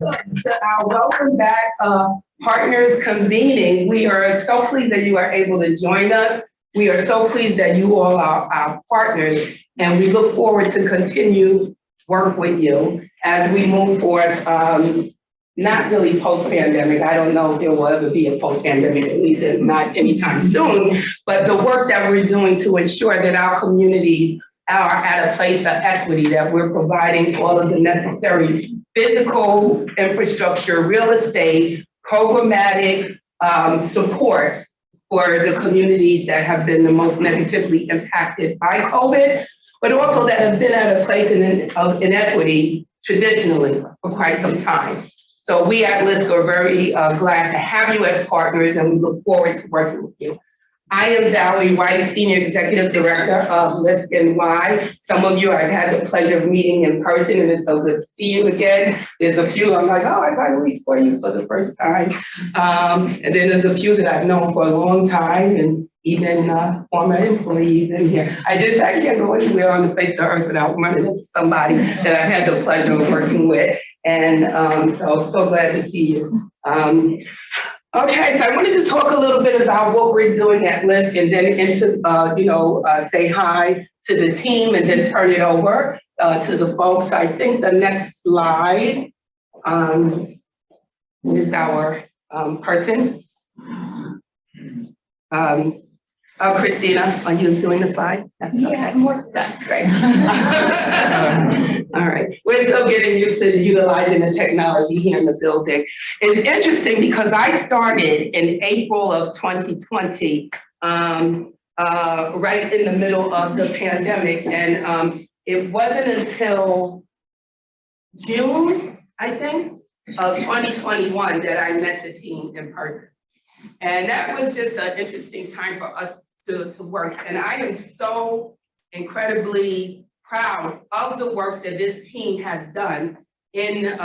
To our welcome back partners convening. We are so pleased that you are able to join us. We are so pleased that you all are our partners, and we look forward to continue work with you as we move forward. Not really post-pandemic. I don't know if there will ever be a post-pandemic, at least not anytime soon, but the work that we're doing to ensure that our communities are at a place of equity, that we're providing all of the necessary physical infrastructure, real estate, programmatic support for the communities that have been the most negatively impacted by COVID, but also that have been at a place of inequity traditionally for quite some time. So we at LISC are very glad to have you as partners, and we look forward to working with you. I am Valerie White, Senior Executive Director of LISC NY. Some of you I've had the pleasure of meeting in person, and it's so good to see you again. There's a few I'm like, oh, I finally saw you for the first time. And then there's a few that I've known for a long time, and even former employees in here. I can't go anywhere on the face of the earth without running into somebody that I've had the pleasure of working with. And so glad to see you. Okay, so I wanted to talk a little bit about what we're doing at LISC, and then into, say hi to the team, and then turn it over to the folks. I think the next slide is our person. Christina, are you doing the slide? Yeah, okay. That's great. All right, we're still getting used to utilizing the technology here in the building. It's interesting because I started in April of 2020, right in the middle of the pandemic, and it wasn't until June, I think, of 2021 that I met the team in person. And that was just an interesting time for us to work. And I am so incredibly proud of the work that this team has done in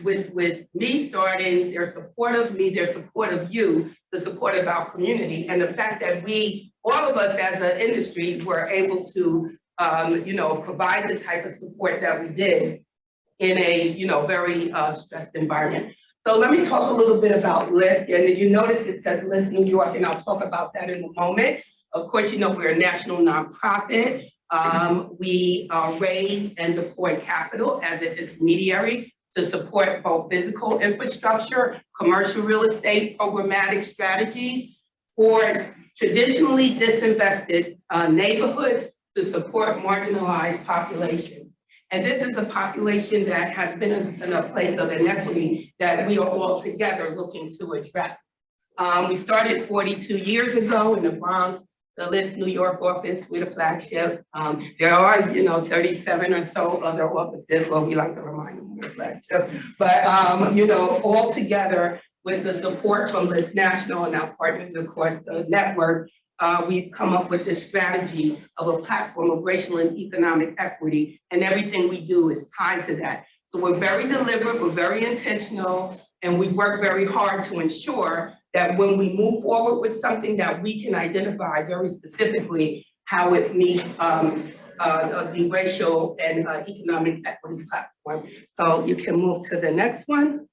with me starting, their support of me, their support of you, the support of our community, and the fact that we, all of us as an industry, were able to provide the type of support that we did in a very stressed environment. So let me talk a little bit about LISC, and you notice it says LISC New York, and I'll talk about that in a moment. Of course, we're a national nonprofit. We raise and deploy capital as an intermediary to support both physical infrastructure, commercial real estate, programmatic strategies for traditionally disinvested neighborhoods to support marginalized populations. And this is a population that has been in a place of inequity that we are all together looking to address. We started 42 years ago in the Bronx, the LISC New York office with a flagship. There are, 37 or so other offices. Well, we like to remind them we're a flagship. But, all together with the support from LISC National and our partners, of course, the network, we've come up with this strategy of a platform of racial and economic equity, and everything we do is tied to that. So we're very deliberate, we're very intentional, and we work very hard to ensure that when we move forward with something, that we can identify very specifically how it meets the racial and economic equity platform. So you can move to the next one.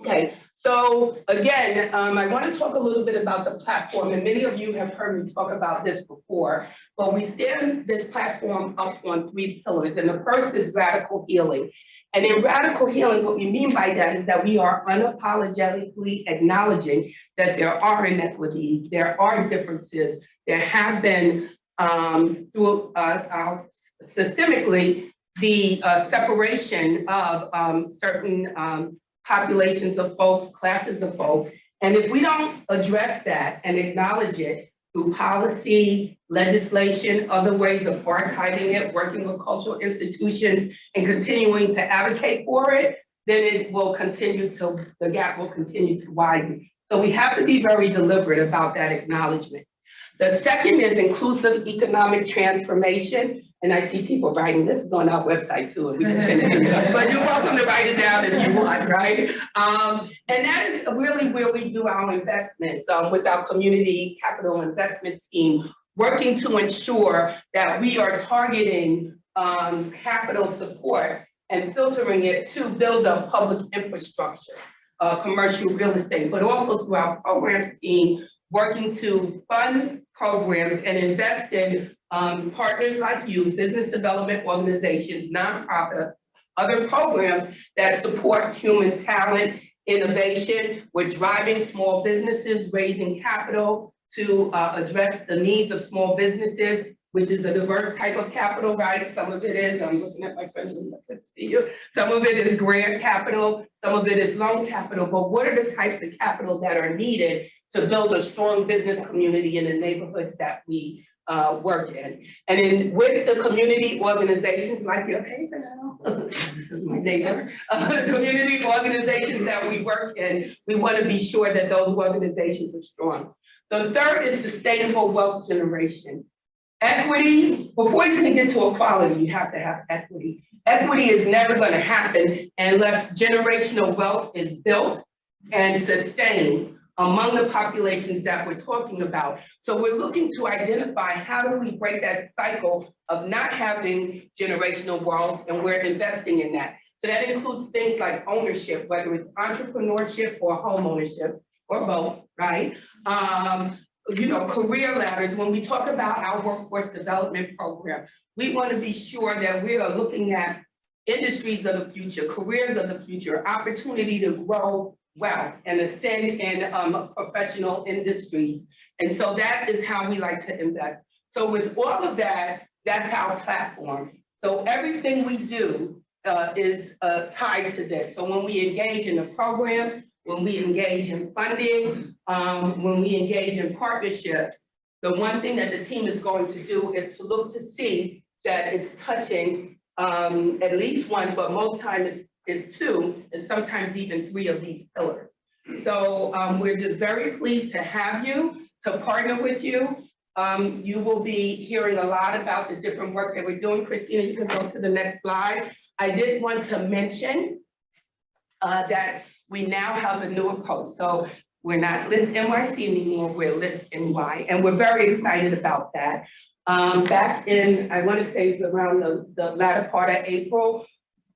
Okay, so again, I want to talk a little bit about the platform, and many of you have heard me talk about this before, but we stand this platform up on 3 pillars, and the first is radical healing. And in radical healing, what we mean by that is that we are unapologetically acknowledging that there are inequities, there are differences, there have been systemically the separation of certain populations of folks, classes of folks. And if we don't address that and acknowledge it through policy, legislation, other ways of archiving it, working with cultural institutions, and continuing to advocate for it, then the gap will continue to widen. So we have to be very deliberate about that acknowledgement. The second is inclusive economic transformation. And I see people writing, this is on our website too, if we can send it. But you're welcome to write it down if you want, right? And that is really where we do our investments with our community capital investment team, working to ensure that we are targeting capital support and filtering it to build up public infrastructure, commercial real estate, but also through our programs team, working to fund programs and invest in partners like you, business development organizations, nonprofits, other programs that support human talent, innovation. We're driving small businesses, raising capital to address the needs of small businesses, which is a diverse type of capital, right? Some of it is, I'm looking at my friends and I can see you. Some of it is grant capital, some of it is loan capital, but what are the types of capital that are needed to build a strong business community in the neighborhoods that we work in? And in with the community organizations like your my neighbor, community organizations that we work in, we want to be sure that those organizations are strong. The third is sustainable wealth generation. Equity, before you can get to equality, you have to have equity. Equity is never going to happen unless generational wealth is built and sustained among the populations that we're talking about. So we're looking to identify how do we break that cycle of not having generational wealth, and we're investing in that. So that includes things like ownership, whether it's entrepreneurship or home ownership, or both, right? You know, career ladders. When we talk about our workforce development program, we want to be sure that we are looking at industries of the future, careers of the future, opportunity to grow wealth and ascend in professional industries. And so that is how we like to invest. So with all of that, that's our platform. So everything we do is tied to this. So when we engage in a program, when we engage in funding, when we engage in partnerships, the one thing that the team is going to do is to look to see that it's touching at least one, but most times is two, and sometimes even three of these pillars. So we're just very pleased to have you, to partner with you. You will be hearing a lot about the different work that we're doing. Christina, you can go to the next slide. I did want to mention that we now have a new approach. So we're not LISC NYC anymore, we're LISC NY, and we're very excited about that. Back in, I want to say it's around the latter part of April,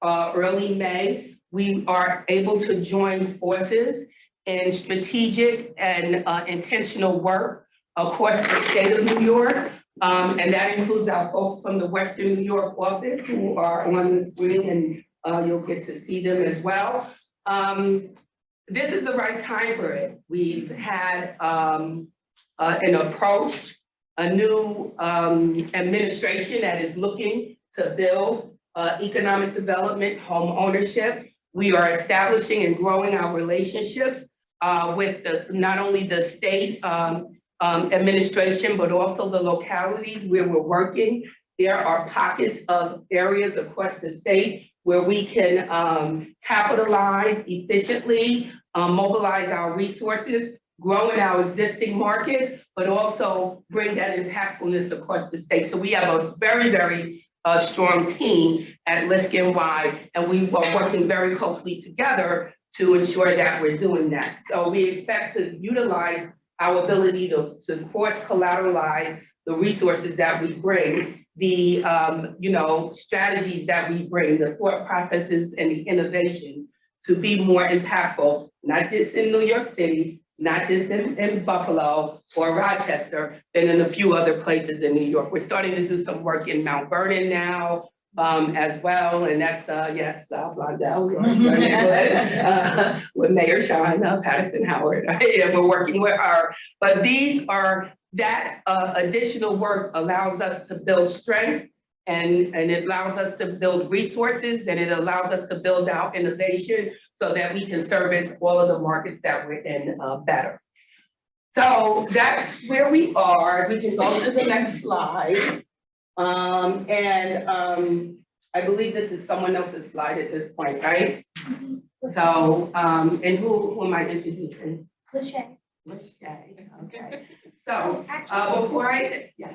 early May, we are able to join forces in strategic and intentional work across the state of New York. And that includes our folks from the Western New York office who are on the screen, and you'll get to see them as well. This is the right time for it. We've had an approach, a new administration that is looking to build economic development, home ownership. We are establishing and growing our relationships with not only the state administration, but also the localities where we're working. There are pockets of areas across the state where we can capitalize efficiently, mobilize our resources, grow in our existing markets, but also bring that impactfulness across the state. So we have a very, very strong team at LISC NY, and we are working very closely together to ensure that we're doing that. So we expect to utilize our ability to cross-collateralize the resources that we bring, the strategies that we bring, the thought processes and the innovation to be more impactful, not just in New York City, not just in Buffalo or Rochester, but in a few other places in New York. We're starting to do some work in Mount Vernon now as well, and that's, yes, Blondell, with Mayor Sean Patterson Howard, and we're working with her. But these are, that additional work allows us to build strength, and it allows us to build resources, and it allows us to build out innovation so that we can service all of the markets that we're in better. So that's where we are. We can go to the next slide. I believe this is someone else's slide at this point, right? So, and who am I introducing? Lachey. Lachey, okay. So, before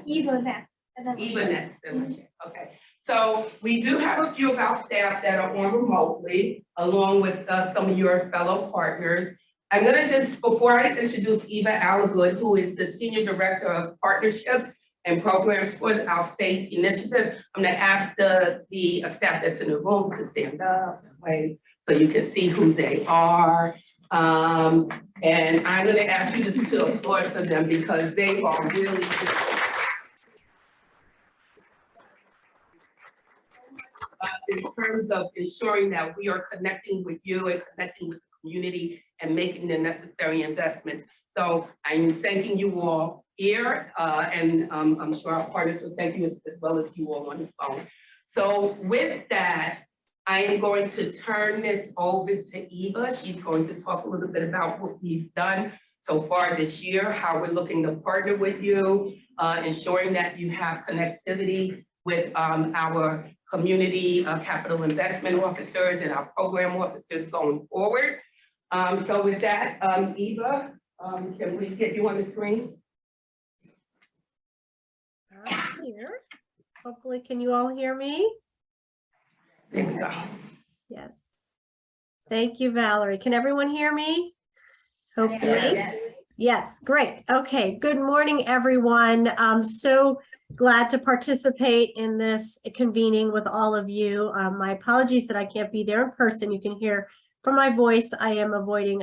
Eva next. Eva next, and Lachey, okay. So we do have a few of our staff that are on remotely, along with some of your fellow partners. I'm gonna just, before I introduce Eva Allagood, who is the Senior Director of Partnerships and programs for our state initiative. I'm gonna ask the staff that's in the room to stand up, wave, so you can see who they are. And I'm gonna ask you to applaud for them because they are really in terms of ensuring that we are connecting with you and connecting with the community and making the necessary investments. So I'm thanking you all here, and I'm sure our partners will thank you as well as you all on the phone. So with that, I am going to turn this over to Eva. She's going to talk a little bit about what we've done so far this year, how we're looking to partner with you, ensuring that you have connectivity with our community capital investment officers and our program officers going forward. So with that, Eva, can we get you on the screen? Here. Hopefully, can you all hear me? There we go. Yes. Thank you, Valerie. Can everyone hear me? Hopefully. Yes. Yes, great. Okay, good morning, everyone. I'm so glad to participate in this convening with all of you. My apologies that I can't be there in person. You can hear from my voice, I am avoiding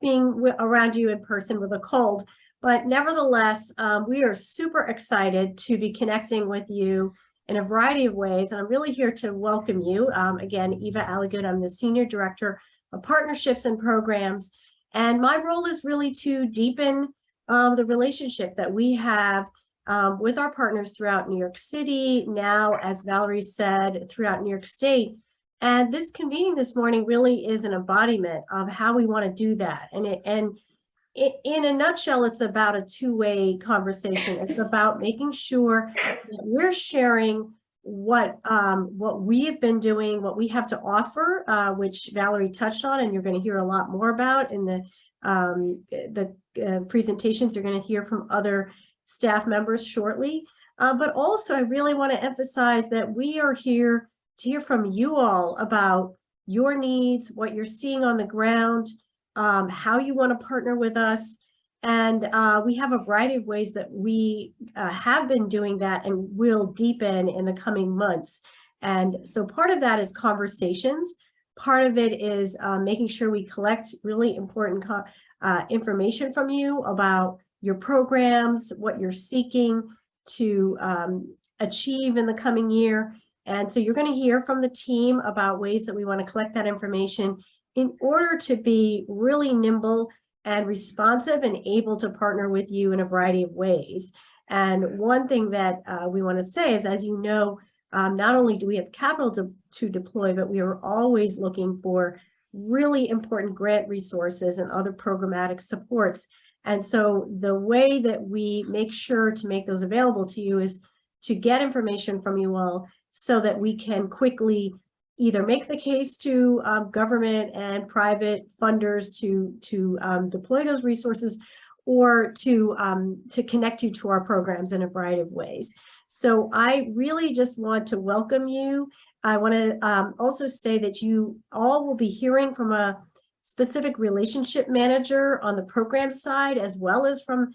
being around you in person with a cold. But nevertheless, we are super excited to be connecting with you in a variety of ways. And I'm really here to welcome you. Again, Eva Alligood, I'm the Senior Director of Partnerships and Programs. And my role is really to deepen the relationship that we have with our partners throughout New York City, now, as Valerie said, throughout New York State. And this convening this morning really is an embodiment of how we want to do that. And in a nutshell, it's about a two-way conversation. It's about making sure that we're sharing what we have been doing, what we have to offer, which Valerie touched on, and you're going to hear a lot more about in the presentations you're going to hear from other staff members shortly. But also, I really want to emphasize that we are here to hear from you all about your needs, what you're seeing on the ground, how you want to partner with us. And we have a variety of ways that we have been doing that and will deepen in the coming months. And so part of that is conversations. Part of it is making sure we collect really important information from you about your programs, what you're seeking to achieve in the coming year. And so you're going to hear from the team about ways that we want to collect that information in order to be really nimble and responsive and able to partner with you in a variety of ways. And one thing that we want to say is, as you know, not only do we have capital to deploy, but we are always looking for really important grant resources and other programmatic supports. And so the way that we make sure to make those available to you is to get information from you all so that we can quickly either make the case to government and private funders to deploy those resources, or to connect you to our programs in a variety of ways. So I really just want to welcome you. I want to also say that you all will be hearing from a specific relationship manager on the program side, as well as from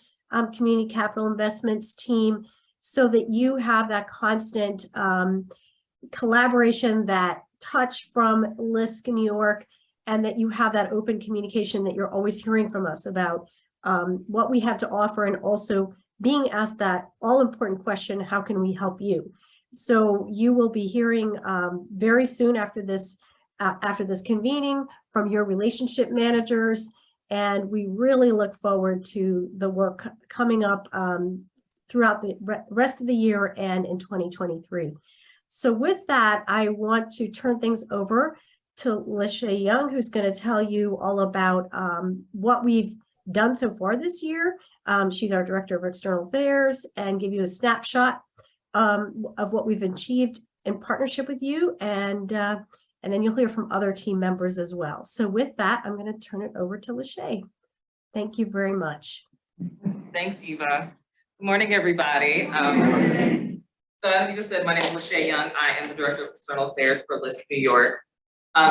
Community Capital Investments team, so that you have that constant collaboration, that touch from LISC New York, and that you have that open communication that you're always hearing from us about what we have to offer, and also being asked that all-important question, how can we help you? So you will be hearing very soon after this convening from your relationship managers, and we really look forward to the work coming up throughout the rest of the year and in 2023. So with that, I want to turn things over to LaShae Young, who's going to tell you all about what we've done so far this year. She's our Director of External Affairs, and give you a snapshot of what we've achieved in partnership with you, and then you'll hear from other team members as well. So with that, I'm going to turn it over to LaShae. Thank you very much. Thanks, Eva. Good morning, everybody. So as Eva said, my name is LaShae Young. I am the Director of External Affairs for LISC New York.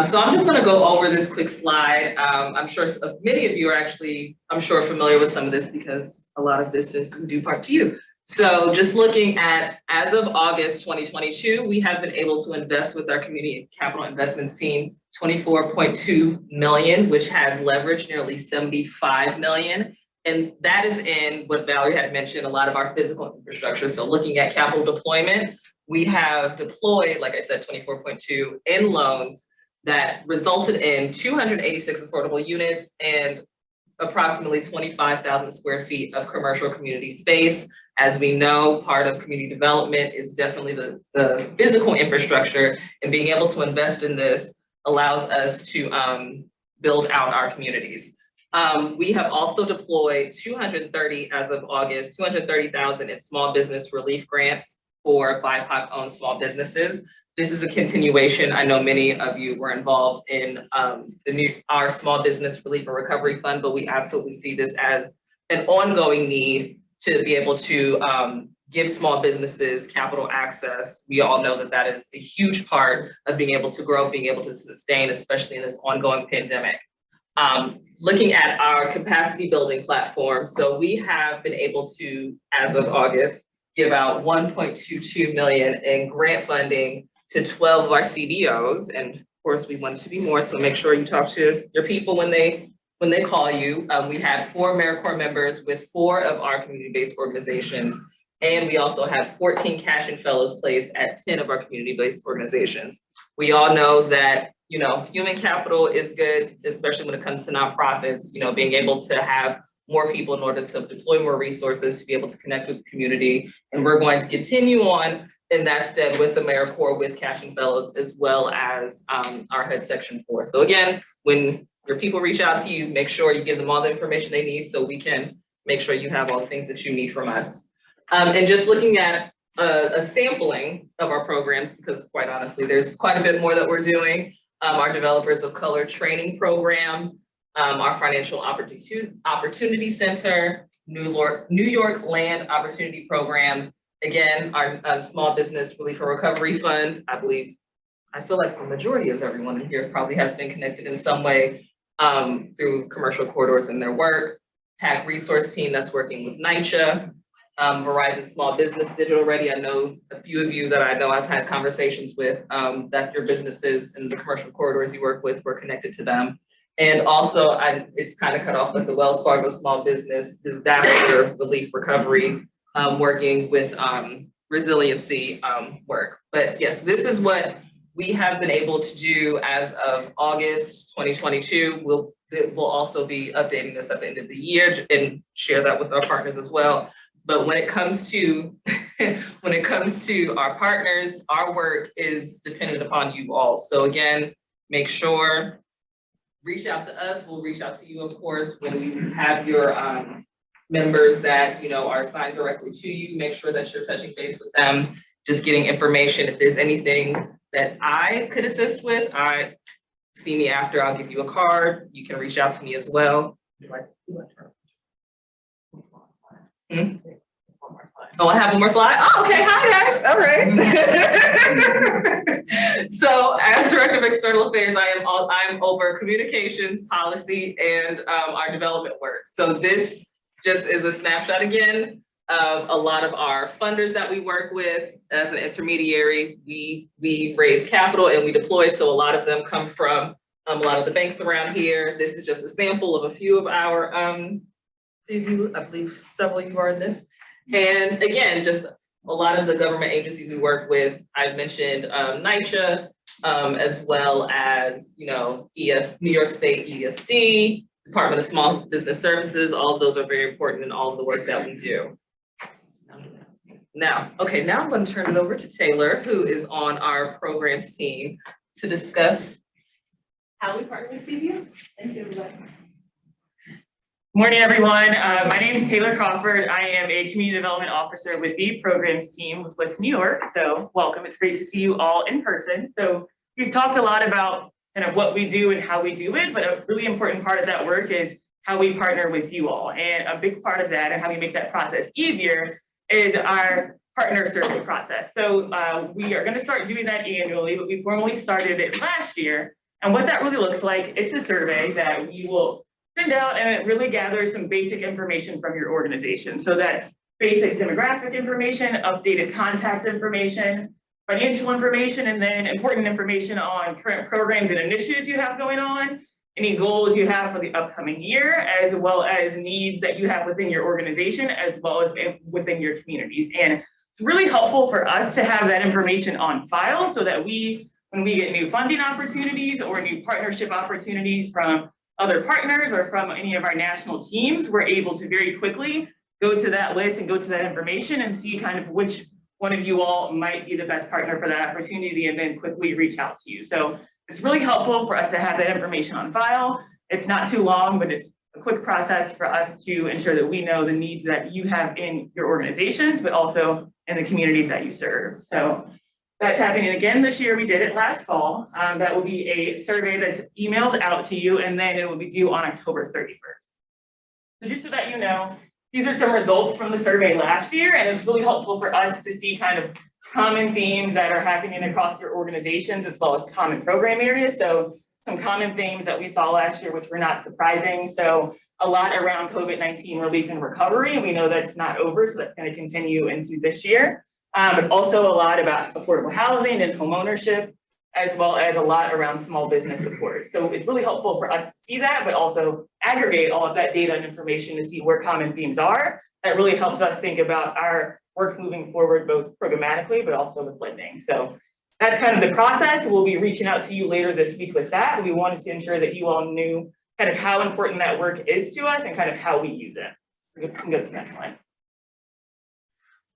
So I'm just going to go over this quick slide. I'm sure many of you are actually, I'm sure, familiar with some of this because a lot of this is due part to you. So just looking at, as of August 2022, we have been able to invest with our community capital investments team 24.2 million, which has leveraged nearly 75 million. And that is in what Valerie had mentioned, a lot of our physical infrastructure. So looking at capital deployment, we have deployed, like I said, 24.2 in loans that resulted in 286 affordable units and approximately 25,000 square feet of commercial community space. As we know, part of community development is definitely the physical infrastructure, and being able to invest in this allows us to build out our communities. We have also deployed 230 as of August, 230,000 in small business relief grants for BIPOC-owned small businesses. This is a continuation. I know many of you were involved in our Small Business Relief and Recovery Fund, but we absolutely see this as an ongoing need to be able to give small businesses capital access. We all know that that is a huge part of being able to grow, being able to sustain, especially in this ongoing pandemic. Looking at our capacity building platform, so we have been able to, as of August, give out 1.22 million in grant funding to 12 of our CBOs. And of course, we want it to be more, so make sure you talk to your people when they call you. We had 4 AmeriCorps members with 4 of our community-based organizations. And we also have 14 cash and fellows placed at 10 of our community-based organizations. We all know that, you know, human capital is good, especially when it comes to nonprofits, you know, being able to have more people in order to deploy more resources to be able to connect with the community. And we're going to continue on in that stead with AmeriCorps, with cash and fellows, as well as our HUD Section 4. So again, when your people reach out to you, make sure you give them all the information they need so we can make sure you have all the things that you need from us. And just looking at a sampling of our programs, because quite honestly, there's quite a bit more that we're doing. Our Developers of Color Training Program, our Financial Opportunity Center, New York Land Opportunity Program, again, our Small Business Relief and Recovery Fund. I feel like the majority of everyone in here probably has been connected in some way through commercial corridors in their work. PAC Resource Team that's working with NYCHA. Verizon Small Business Digital Ready. I know a few of you that I know I've had conversations with that your businesses and the commercial corridors you work with were connected to them. And also, it's kind of cut off with the Wells Fargo Small Business Disaster Relief Recovery, working with resiliency work. But yes, this is what we have been able to do as of August 2022. We'll also be updating this at the end of the year and share that with our partners as well. But when it comes to our partners, our work is dependent upon you all. So again, make sure, reach out to us. We'll reach out to you, of course, when we have your members that, you know, are assigned directly to you. Make sure that you're touching base with them, just getting information. If there's anything that I could assist with, see me after. I'll give you a card. You can reach out to me as well. Oh, I have one more slide. Oh, okay. Hi, guys. All right. So, as Director of External Affairs, I'm over communications, policy, and our development work. So this just is a snapshot again of a lot of our funders that we work with. As an intermediary, we raise capital and we deploy. So a lot of them come from a lot of the banks around here. This is just a sample of a few of our I believe several of you are in this. And again, just a lot of the government agencies we work with. I've mentioned NYCHA, as well as, you know, New York State ESD, Department of Small Business Services. All of those are very important in all of the work that we do. Now I'm going to turn it over to Taylor, who is on our programs team, to discuss how we partner with CBO. Thank you, everybody. Morning, everyone. My name is Taylor Crawford. I am a community development officer with the programs team with LISC New York. So welcome. It's great to see you all in person. So we've talked a lot about kind of what we do and how we do it, but a really important part of that work is how we partner with you all. And a big part of that and how we make that process easier is our partner survey process. So we are going to start doing that annually, but we formally started it last year. And what that really looks like, it's a survey that we will send out, and it really gathers some basic information from your organization. So that's basic demographic information, updated contact information, financial information, and then important information on current programs and initiatives you have going on, any goals you have for the upcoming year, as well as needs that you have within your organization, as well as within your communities. And it's really helpful for us to have that information on file so that when we get new funding opportunities or new partnership opportunities from other partners or from any of our national teams, we're able to very quickly go to that list and go to that information and see kind of which one of you all might be the best partner for that opportunity and then quickly reach out to you. So it's really helpful for us to have that information on file. It's not too long, but it's a quick process for us to ensure that we know the needs that you have in your organizations, but also in the communities that you serve. So that's happening again this year. We did it last fall. That will be a survey that's emailed out to you, and then it will be due on October 31st. So just so that you know, these are some results from the survey last year, and it's really helpful for us to see kind of common themes that are happening across your organizations, as well as common program areas. So some common themes that we saw last year, which were not surprising. So a lot around COVID-19 relief and recovery. We know that's not over, so that's going to continue into this year. But also a lot about affordable housing and homeownership, as well as a lot around small business support. So it's really helpful for us to see that, but also aggregate all of that data and information to see where common themes are. That really helps us think about our work moving forward, both programmatically, but also with lending. So that's kind of the process. We'll be reaching out to you later this week with that. We wanted to ensure that you all knew kind of how important that work is to us and kind of how we use it. We can go to the next slide.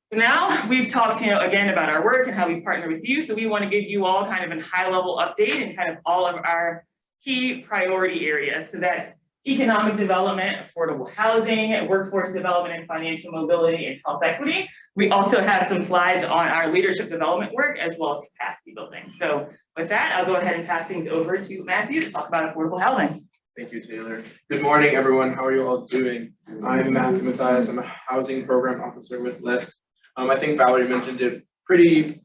So now we've talked, again about our work and how we partner with you. So we want to give you all kind of a high-level update and kind of all of our key priority areas. So that's economic development, affordable housing, workforce development and financial mobility, and health equity. We also have some slides on our leadership development work as well as capacity building. So with that, I'll go ahead and pass things over to Matthew to talk about affordable housing. Thank you, Taylor. Good morning, everyone. How are you all doing? I'm Matthew Mathias. I'm a housing program officer with LISC. I think Valerie mentioned it pretty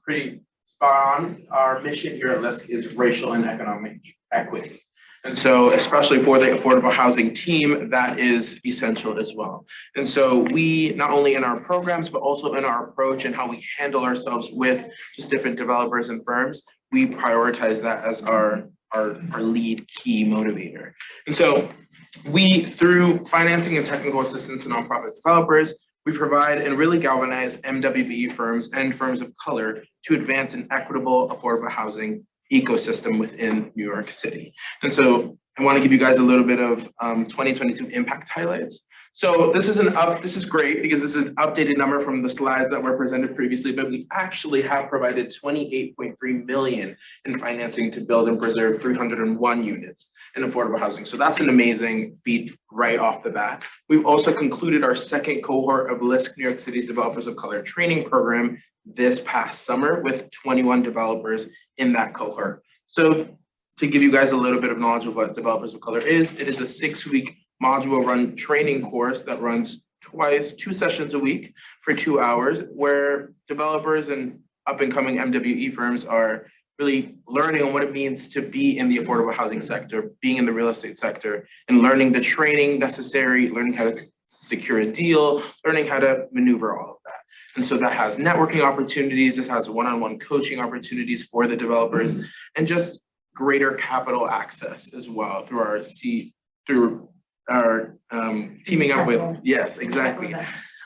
spot on. Our mission here at LISC is racial and economic equity. And so, especially for the affordable housing team, that is essential as well. And so we, not only in our programs, but also in our approach and how we handle ourselves with just different developers and firms, we prioritize that as our lead key motivator. And so we, through financing and technical assistance to nonprofit developers, we provide and really galvanize MWBE firms and firms of color to advance an equitable, affordable housing ecosystem within New York City. And so I want to give you guys a little bit of 2022 impact highlights. So this is great because this is an updated number from the slides that were presented previously, but we actually have provided $28.3 million in financing to build and preserve 301 units in affordable housing. So that's an amazing feat right off the bat. We've also concluded our second cohort of LISC New York City's Developers of Color training program this past summer with 21 developers in that cohort. So to give you guys a little bit of knowledge of what Developers of Color is, it is a 6-week module run training course that runs twice, 2 sessions a week for 2 hours, where developers and up and coming MWE firms are really learning on what it means to be in the affordable housing sector, being in the real estate sector, and learning the training necessary, learning how to secure a deal, learning how to maneuver all of that. And so that has networking opportunities, it has one-on-one coaching opportunities for the developers, and just greater capital access as well through our teaming up with, yes, exactly.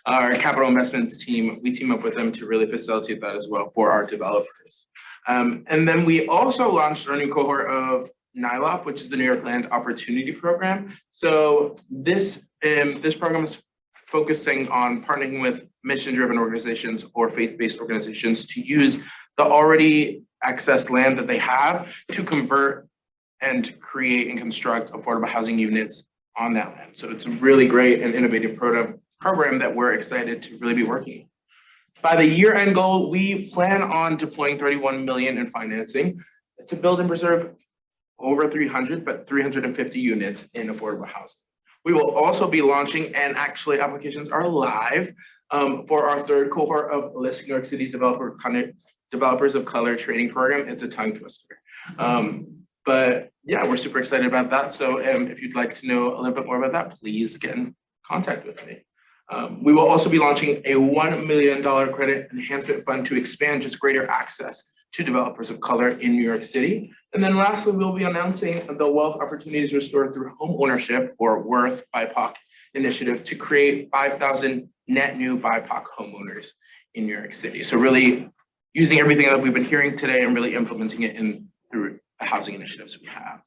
Our capital investments team, we team up with them to really facilitate that as well for our developers. And then we also launched our new cohort of NYLOP, which is the New York Land Opportunity Program. So this program is focusing on partnering with mission-driven organizations or faith-based organizations to use the already excess land that they have to convert and create and construct affordable housing units on that land. So it's a really great and innovative program that we're excited to really be working on. By the year-end goal, we plan on deploying $31 million in financing to build and preserve over 350 units in affordable housing. We will also be launching, and actually applications are live, for our third cohort of LISC New York City's Developers of Color training program. It's a tongue twister. But yeah, we're super excited about that. So if you'd like to know a little bit more about that, please get in contact with me. We will also be launching a $1 million credit enhancement fund to expand just greater access to developers of color in New York City. And then lastly, we'll be announcing the Wealth Opportunities Restored through Home Ownership, or WORTH BIPOC initiative, to create 5,000 net new BIPOC homeowners in New York City. So really using everything that we've been hearing today and really implementing it through the housing initiatives we have.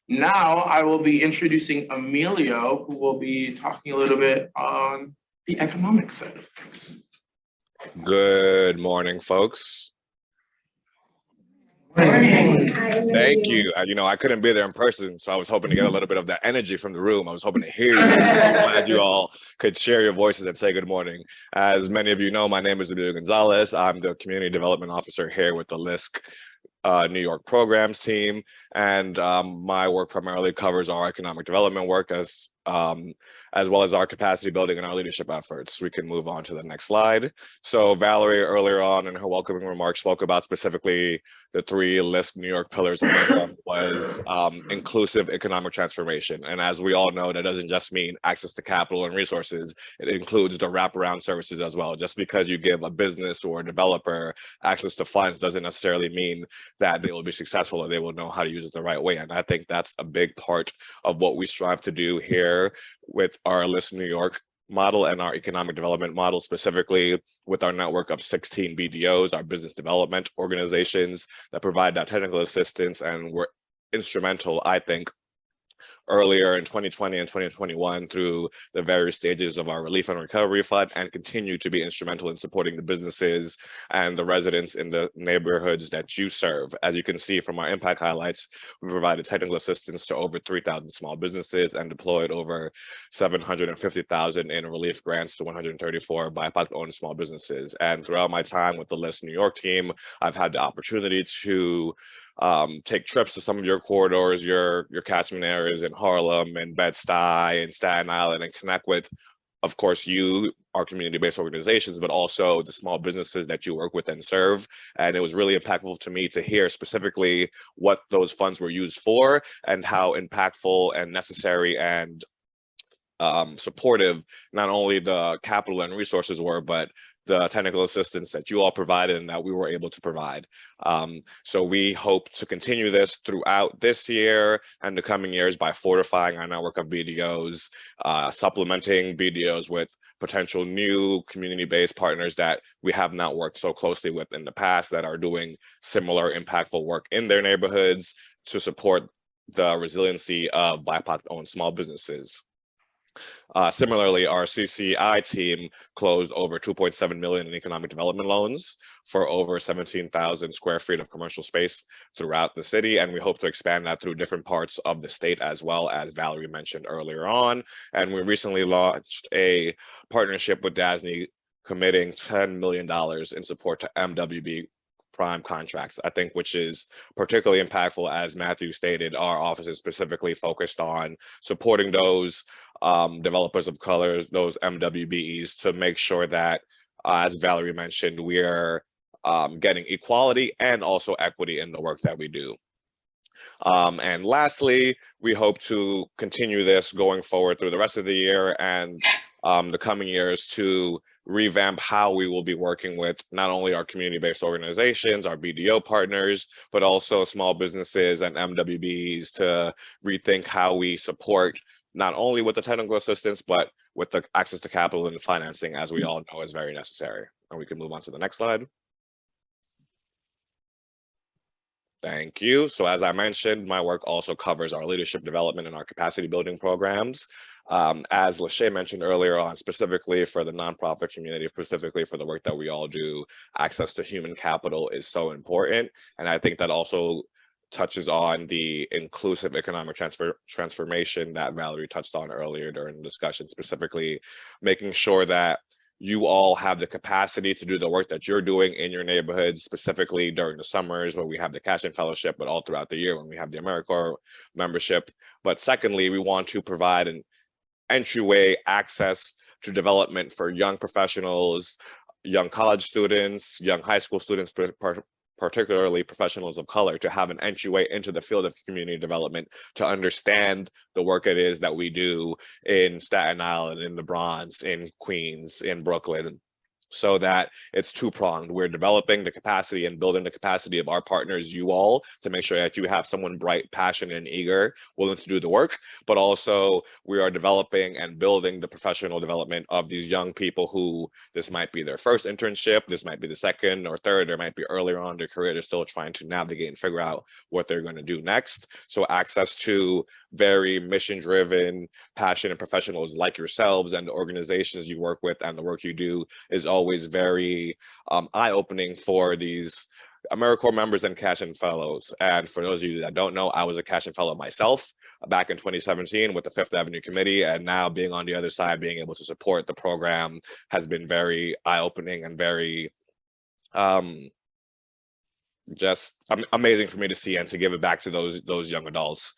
Now I will be introducing Emilio, who will be talking a little bit on the economic side of things. Good morning, folks. Thank you. I couldn't be there in person, so I was hoping to get a little bit of that energy from the room. I was hoping to hear you. I'm glad you all could share your voices and say good morning. As many of you know, my name is Emilio Gonzalez. I'm the Community Development Officer here with the LISC New York Programs team, and my work primarily covers our economic development work as well as our capacity building and our leadership efforts. We can move on to the next slide. So Valerie earlier on in her welcoming remarks spoke about specifically the three LISC New York pillars of income was inclusive economic transformation. And as we all know, that doesn't just mean access to capital and resources, it includes the wraparound services as well. Just because you give a business or a developer access to funds doesn't necessarily mean that they will be successful or they will know how to use it the right way. And I think that's a big part of what we strive to do here with our LISC New York model and our economic development model, specifically with our network of 16 BDOs, our business development organizations that provide that technical assistance, and were instrumental, I think, earlier in 2020 and 2021 through the various stages of our relief and recovery fund, and continue to be instrumental in supporting the businesses and the residents in the neighborhoods that you serve. As you can see from our impact highlights, we provided technical assistance to over 3,000 small businesses and deployed over $750,000 in relief grants to 134 BIPOC-owned small businesses. And throughout my time with the LISC New York team, I've had the opportunity to take trips to some of your corridors, your catchment areas in Harlem and Bed-Stuy and Staten Island, and connect with, of course, you, our community-based organizations, but also the small businesses that you work with and serve. And it was really impactful to me to hear specifically what those funds were used for and how impactful and necessary and supportive not only the capital and resources were, but the technical assistance that you all provided and that we were able to provide. So we hope to continue this throughout this year and the coming years by fortifying our network of BDOs, supplementing BDOs with potential new community-based partners that we have not worked so closely with in the past that are doing similar impactful work in their neighborhoods to support the resiliency of BIPOC-owned small businesses. Similarly, our CCI team closed over $2.7 million in economic development loans for over 17,000 square feet of commercial space throughout the city. And we hope to expand that through different parts of the state as well, as Valerie mentioned earlier on. And we recently launched a partnership with DASNY committing $10 million in support to MWB prime contracts, I think, which is particularly impactful. As Matthew stated, our office is specifically focused on supporting those developers of color, those MWBEs, to make sure that, as Valerie mentioned, we're getting equality and also equity in the work that we do. And lastly, we hope to continue this going forward through the rest of the year and the coming years to revamp how we will be working with not only our community-based organizations, our BDO partners, but also small businesses and MWBs to rethink how we support not only with the technical assistance, but with the access to capital and financing, as we all know is very necessary. And we can move on to the next slide. Thank you. So as I mentioned, my work also covers our leadership development and our capacity building programs. As Lachey mentioned earlier on, specifically for the nonprofit community, specifically for the work that we all do, access to human capital is so important. And I think that also touches on the inclusive economic transformation that Valerie touched on earlier during the discussion, specifically making sure that you all have the capacity to do the work that you're doing in your neighborhoods, specifically during the summers where we have the Cash-In Fellowship, but all throughout the year when we have the AmeriCorps membership. But secondly, we want to provide an entryway access to development for young professionals, young college students, young high school students particularly professionals of color, to have an entryway into the field of community development, to understand the work it is that we do in Staten Island, in the Bronx, in Queens, in Brooklyn, so that it's two-pronged. We're developing the capacity and building the capacity of our partners, you all, to make sure that you have someone bright, passionate, and eager, willing to do the work, but also we are developing and building the professional development of these young people who, this might be their first internship, this might be the second or third, or might be earlier on in their career, they're still trying to navigate and figure out what they're going to do next. So access to very mission-driven, passionate professionals like yourselves and the organizations you work with and the work you do is always very eye-opening for these AmeriCorps members and Cashin Fellows. And for those of you that don't know, I was a Cashin Fellow myself back in 2017 with the Fifth Avenue Committee, and now being on the other side, being able to support the program has been very eye-opening and very just amazing for me to see and to give it back to those young adults.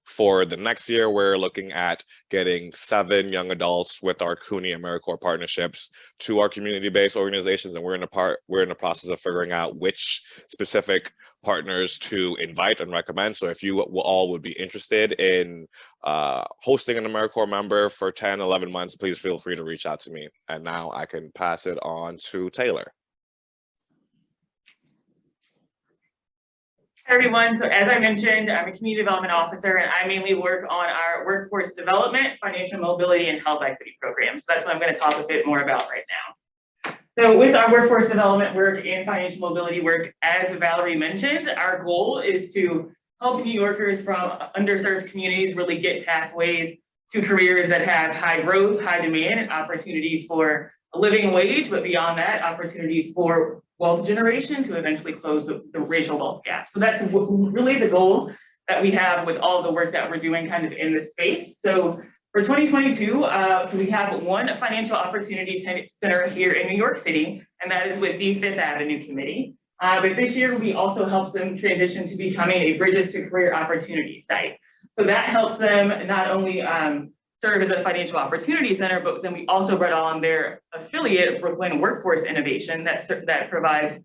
For the next year, we're looking at getting 7 young adults with our CUNY AmeriCorps partnerships to our community-based organizations, and we're in the process of figuring out which specific partners to invite and recommend. So if you all would be interested in hosting an AmeriCorps member for 10, 11 months, please feel free to reach out to me. And now I can pass it on to Taylor. Hi everyone, so as I mentioned, I'm a community development officer and I mainly work on our workforce development, financial mobility, and health equity programs. So that's what I'm going to talk a bit more about right now. So with our workforce development work and financial mobility work, as Valerie mentioned, our goal is to help New Yorkers from underserved communities really get pathways to careers that have high growth, high demand, and opportunities for a living wage, but beyond that, opportunities for wealth generation to eventually close the racial wealth gap. So that's really the goal that we have with all the work that we're doing kind of in this space. So for 2022, so we have one financial opportunity center here in New York City, and that is with the Fifth Avenue Committee. But this year, we also help them transition to becoming a Bridges to Career Opportunity site. So that helps them not only serve as a financial opportunity center, but then we also brought on their affiliate, Brooklyn Workforce Innovation, that provides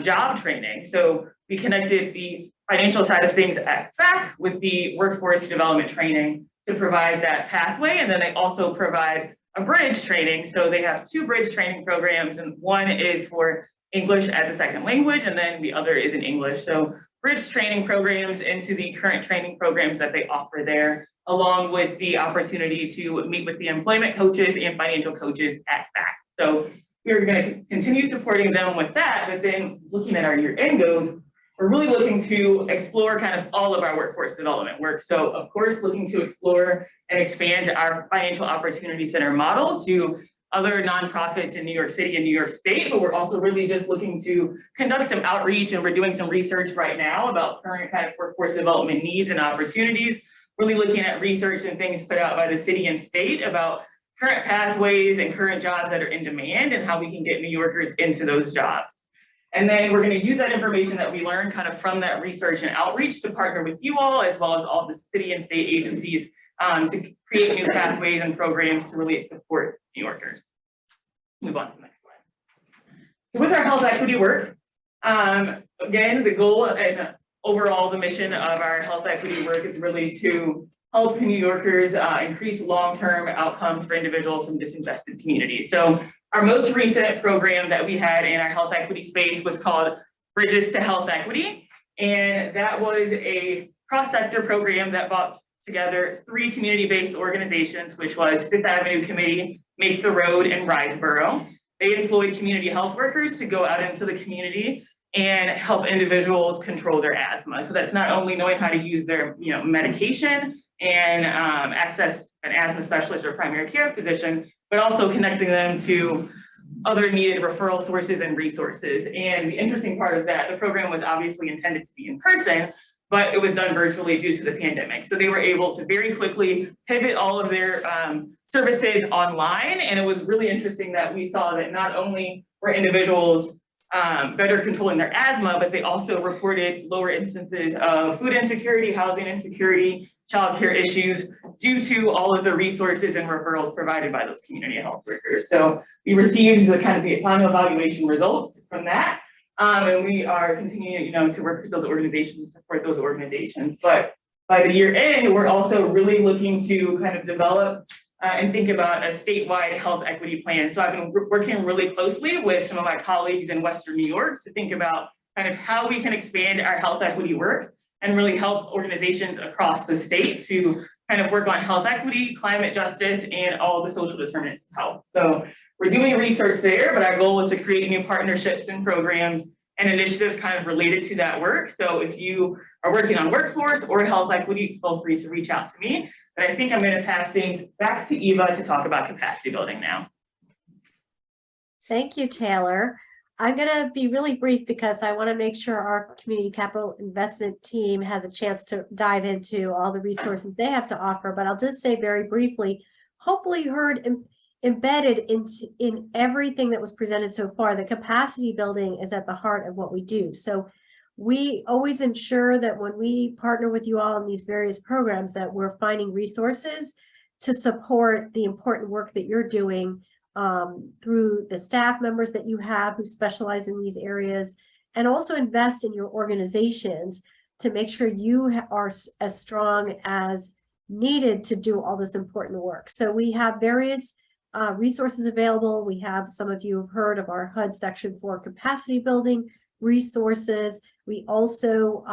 job training. So we connected the financial side of things at FAC with the workforce development training to provide that pathway. And then they also provide a bridge training. So they have 2 bridge training programs, and one is for English as a second language, and then the other is in English. So bridge training programs into the current training programs that they offer there, along with the opportunity to meet with the employment coaches and financial coaches at FAC. So we're going to continue supporting them with that, but then looking at our year-end goals, we're really looking to explore kind of all of our workforce development work. So of course, looking to explore and expand our financial opportunity center model to other nonprofits in New York City and New York State, but we're also really just looking to conduct some outreach, and we're doing some research right now about current kind of workforce development needs and opportunities, really looking at research and things put out by the city and state about current pathways and current jobs that are in demand and how we can get New Yorkers into those jobs. And then we're going to use that information that we learned kind of from that research and outreach to partner with you all, as well as all the city and state agencies to create new pathways and programs to really support New Yorkers. Move on to the next slide. So with our health equity work, again, the goal and overall the mission of our health equity work is really to help New Yorkers increase long-term outcomes for individuals from disinvested communities. So our most recent program that we had in our health equity space was called Bridges to Health Equity. And that was a cross-sector program that brought together 3 community-based organizations, which was Fifth Avenue Committee, Make the Road, and Riseboro. They employed community health workers to go out into the community and help individuals control their asthma. So that's not only knowing how to use their medication and access an asthma specialist or primary care physician, but also connecting them to other needed referral sources and resources. And the interesting part of that, the program was obviously intended to be in person, but it was done virtually due to the pandemic. So they were able to very quickly pivot all of their services online. And it was really interesting that we saw that not only were individuals better controlling their asthma, but they also reported lower instances of food insecurity, housing insecurity, childcare issues due to all of the resources and referrals provided by those community health workers. So we received the final evaluation results from that. And we are continuing, to work with those organizations, support those organizations. But by the year end, we're also really looking to kind of develop and think about a statewide health equity plan. So I've been working really closely with some of my colleagues in Western New York to think about kind of how we can expand our health equity work and really help organizations across the state to kind of work on health equity, climate justice, and all the social determinants of health. So we're doing research there, but our goal is to create new partnerships and programs and initiatives kind of related to that work. So if you are working on workforce or health equity, feel free to reach out to me. But I think I'm going to pass things back to Eva to talk about capacity building now. Thank you, Taylor. I'm going to be really brief because I want to make sure our community capital investment team has a chance to dive into all the resources they have to offer. But I'll just say very briefly, hopefully you heard embedded in everything that was presented so far, the capacity building is at the heart of what we do. So we always ensure that when we partner with you all in these various programs that we're finding resources to support the important work that you're doing through the staff members that you have who specialize in these areas, and also invest in your organizations to make sure you are as strong as needed to do all this important work. So we have various resources available. We have, some of you have heard of our HUD section for capacity building resources. We also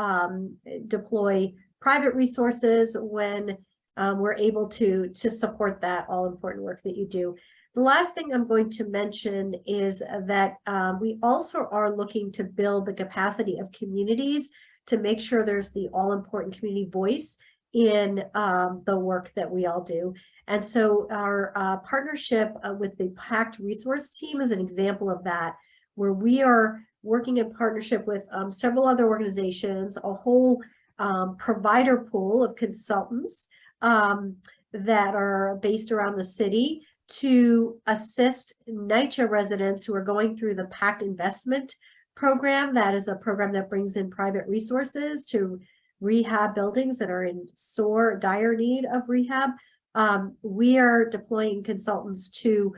deploy private resources when we're able to support that all important work that you do. The last thing I'm going to mention is that we also are looking to build the capacity of communities to make sure there's the all-important community voice in the work that we all do. And so our partnership with the PACT resource team is an example of that, where we are working in partnership with several other organizations, a whole provider pool of consultants that are based around the city to assist NYCHA residents who are going through the PACT investment program. That is a program that brings in private resources to rehab buildings that are in dire need of rehab. We are deploying consultants to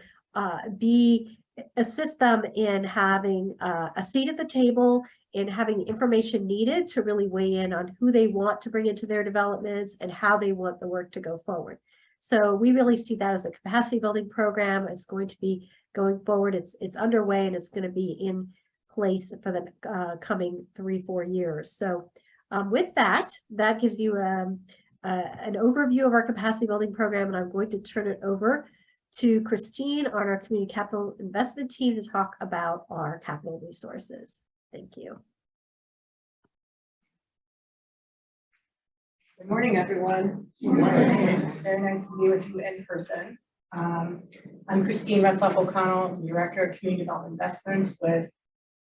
assist them in having a seat at the table, in having the information needed to really weigh in on who they want to bring into their developments and how they want the work to go forward. So we really see that as a capacity building program. It's going to be going forward. It's underway and it's going to be in place for the coming 3-4 years. So with that gives you an overview of our capacity building program, and I'm going to turn it over to Christine on our community capital investment team to talk about our capital resources. Thank you. Good morning, everyone. Good morning. Very nice to be with you in person. I'm Christine Retzloff-O'Connell, Director of Community Development Investments with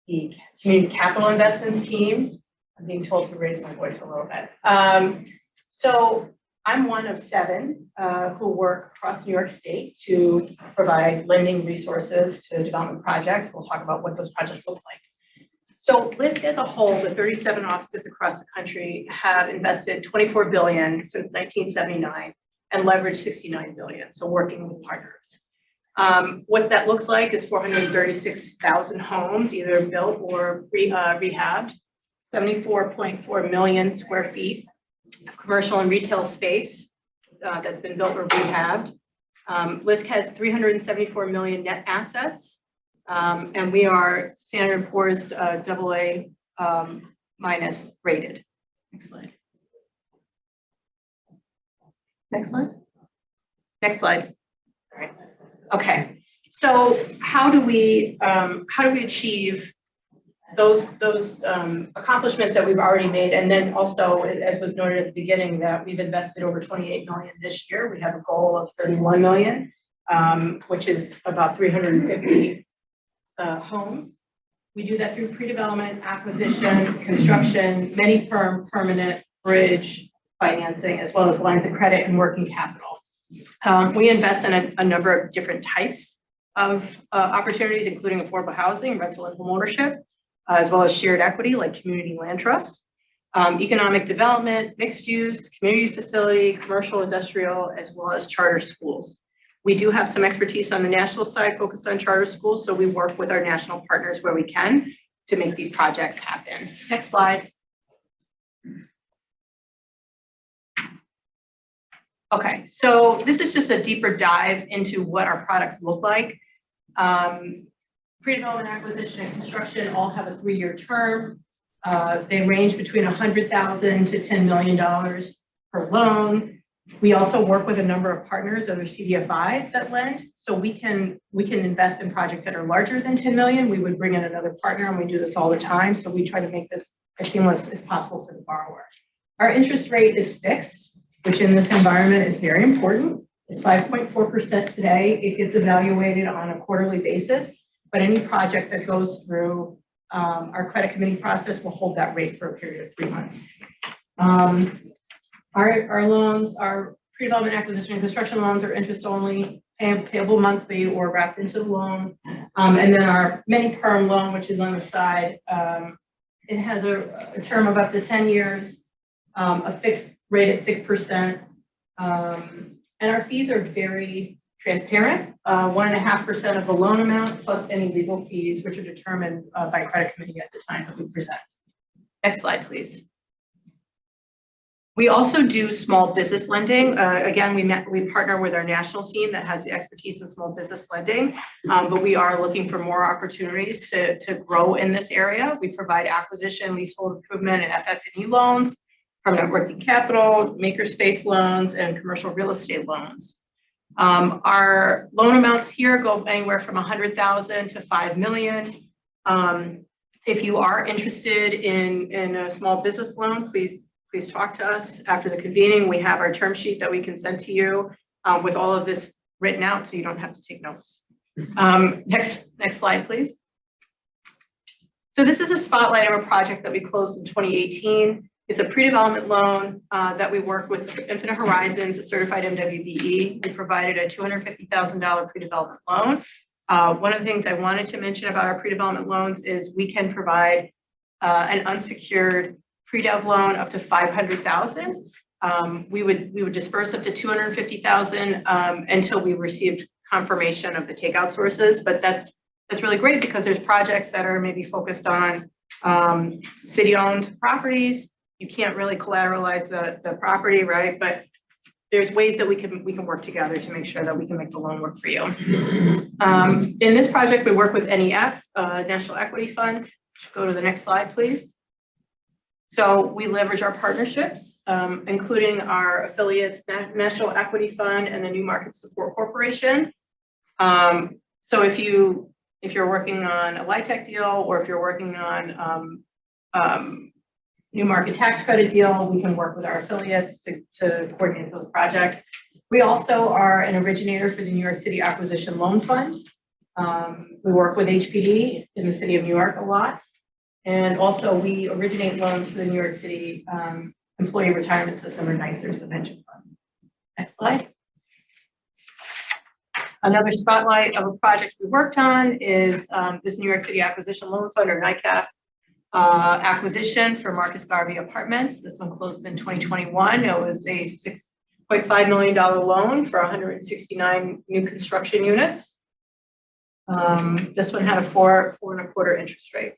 the Community Capital Investments team. I'm being told to raise my voice a little bit. So I'm one of 7 who work across New York State to provide lending resources to development projects. We'll talk about what those projects look like. So LISC as a whole, the 37 offices across the country have invested $24 billion since 1979 and leveraged $69 billion, so working with partners. What that looks like is 436,000 homes, either built or rehabbed, 74.4 million square feet of commercial and retail space that's been built or rehabbed. LISC has 374 million net assets. And we are Standard & Poor's AA minus rated. Next slide. Next slide. Next slide. All right. Okay. So how do we achieve those accomplishments that we've already made? And then also, as was noted at the beginning, that we've invested over 28 million this year. We have a goal of 31 million, which is about 350 homes. We do that through pre-development, acquisition, construction, many permanent, bridge financing, as well as lines of credit and working capital. We invest in a number of different types of opportunities, including affordable housing, rental and homeownership, as well as shared equity like community land trusts, economic development, mixed use, community facility, commercial, industrial, as well as charter schools. We do have some expertise on the national side focused on charter schools, so we work with our national partners where we can to make these projects happen. Next slide. Okay, so this is just a deeper dive into what our products look like. Pre-development, acquisition, and construction all have a 3-year term. They range between $100,000 to $10 million per loan. We also work with a number of partners, other CDFIs that lend. So we can invest in projects that are larger than 10 million. We would bring in another partner, and we do this all the time. So we try to make this as seamless as possible for the borrower. Our interest rate is fixed, which in this environment is very important. It's 5.4% today. It gets evaluated on a quarterly basis, but any project that goes through our credit committee process will hold that rate for a period of 3 months. Our loans, our pre-development, acquisition, and construction loans are interest only, payable monthly or wrapped into the loan. And then our mini perm loan, which is on the side, it has a term of up to 10 years, a fixed rate at 6%. And our fees are very transparent, 1.5% of the loan amount plus any legal fees, which are determined by credit committee at the time that we present. Next slide, please. We also do small business lending. Again, we partner with our national team that has the expertise in small business lending, but we are looking for more opportunities to grow in this area. We provide acquisition, leasehold improvement, and FF&E loans, permanent working capital, makerspace loans, and commercial real estate loans. Our loan amounts here go anywhere from $100,000 to $5 million. If you are interested in a small business loan, please talk to us after the convening. We have our term sheet that we can send to you with all of this written out, so you don't have to take notes. Next slide, please. So this is a spotlight of a project that we closed in 2018. It's a pre-development loan that we work with Infinite Horizons, a certified MWBE. We provided a $250,000 pre-development loan. One of the things I wanted to mention about our pre-development loans is we can provide an unsecured pre-dev loan up to $500,000. We would disperse up to $250,000 until we received confirmation of the takeout sources. But that's really great because there's projects that are maybe focused on city-owned properties. You can't really collateralize the property, right? But there's ways that we can work together to make sure that we can make the loan work for you. In this project, we work with NEF, National Equity Fund. Go to the next slide, please. So we leverage our partnerships, including our affiliates, National Equity Fund and the New Market Support Corporation. So if you're working on a LIHTC deal, or if you're working on New Market Tax Credit deal, we can work with our affiliates to coordinate those projects. We also are an originator for the New York City Acquisition Loan Fund. We work with HPD in the city of New York a lot. And also we originate loans for the New York City Employee Retirement System, or NYCERS, the pension fund. Next slide. Another spotlight of a project we worked on is this New York City Acquisition Loan Fund, or NYCALF, acquisition for Marcus Garvey Apartments. This one closed in 2021. It was a $6.5 million loan for 169 new construction units. This one had a 4.25% interest rate.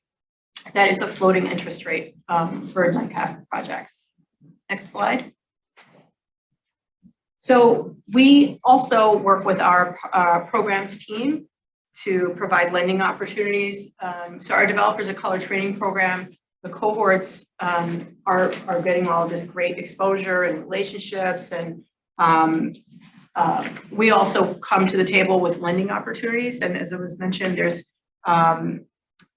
That is a floating interest rate for NYCALF projects. Next slide. So we also work with our programs team to provide lending opportunities. So our Developers of Color training program, the cohorts are getting all of this great exposure and relationships, and we also come to the table with lending opportunities. And as it was mentioned,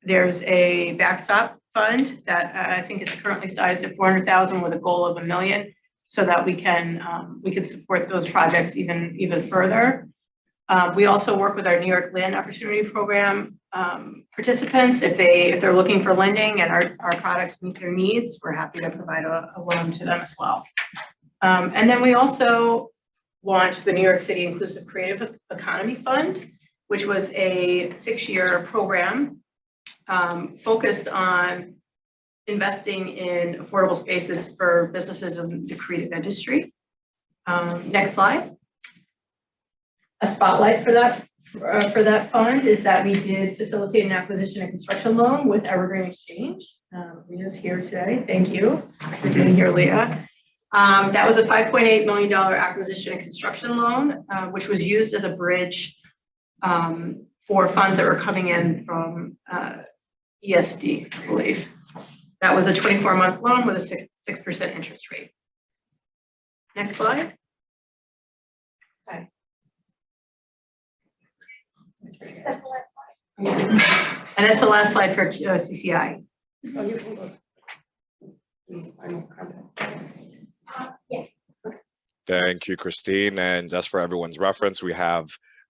there's a backstop fund that I think is currently sized at $400,000 with a goal of $1 million, so that we can support those projects even further. We also work with our New York Land Opportunity Program participants. If they're looking for lending and our products meet their needs, we're happy to provide a loan to them as well. And then we also launched the New York City Inclusive Creative Economy Fund, which was a 6-year program focused on investing in affordable spaces for businesses in the creative industry. Next slide. A spotlight for for that fund is that we did facilitate an acquisition and construction loan with Evergreen Exchange. Leah's here today. Thank you for being here, Leah. That was a $5.8 million acquisition and construction loan, which was used as a bridge for funds that were coming in from ESD, I believe. That was a 24-month loan with a 6% interest rate. Next slide. Okay. That's the last slide. And that's the last slide for CCI. Yeah. Thank you, Christine. And just for everyone's reference, we have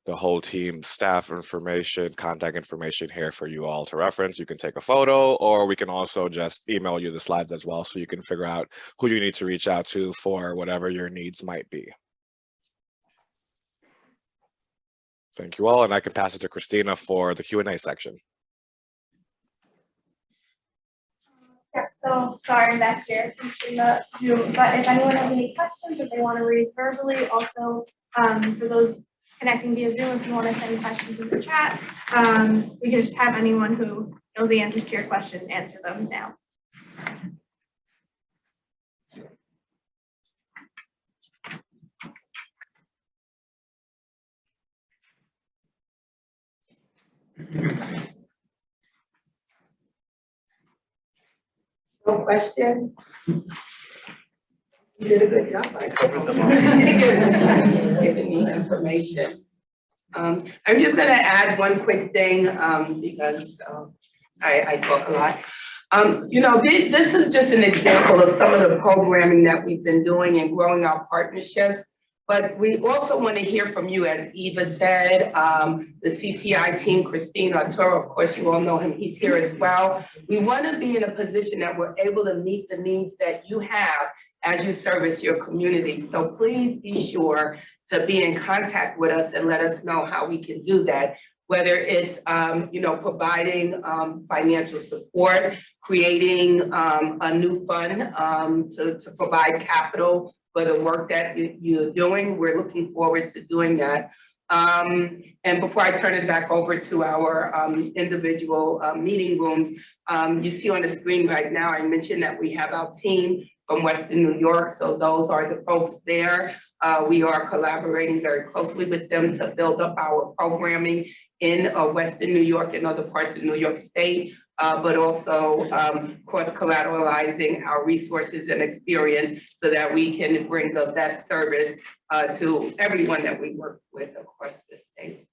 the whole team staff information, contact information here for you all to reference. You can take a photo, or we can also just email you the slides as well, so you can figure out who you need to reach out to for whatever your needs might be. Thank you all, and I can pass it to Christina for the Q&A section. Yes, so sorry, I'm back here in the Zoom, but if anyone has any questions that they want to raise verbally, also for those connecting via Zoom, if you want to send questions in the chat, we can just have anyone who knows the answers to your question answer them now. No question? You did a good job. I covered them all. Giving me information. I'm just gonna add one quick thing because I talk a lot. You know, this is just an example of some of the programming that we've been doing and growing our partnerships. But we also want to hear from you, as Eva said, the CCI team, Christine Arturo, of course, you all know him, he's here as well. We want to be in a position that we're able to meet the needs that you have as you service your community. So please be sure to be in contact with us and let us know how we can do that. Whether it's, you know, providing financial support, creating a new fund to provide capital for the work that you're doing. We're looking forward to doing that. And before I turn it back over to our individual meeting rooms, you see on the screen right now, I mentioned that we have our team from Western New York. So those are the folks there. We are collaborating very closely with them to build up our programming in Western New York and other parts of New York State, but also cross-collateralizing our resources and experience so that we can bring the best service to everyone that we work with across the state.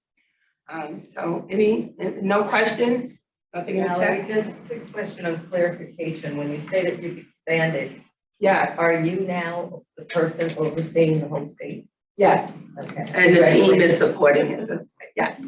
So no questions? Nothing in chat? Just a quick question of clarification. When you say that you've expanded, Yes, are you now the person overseeing the whole state? yes. Okay. And the team is supporting it. Yes.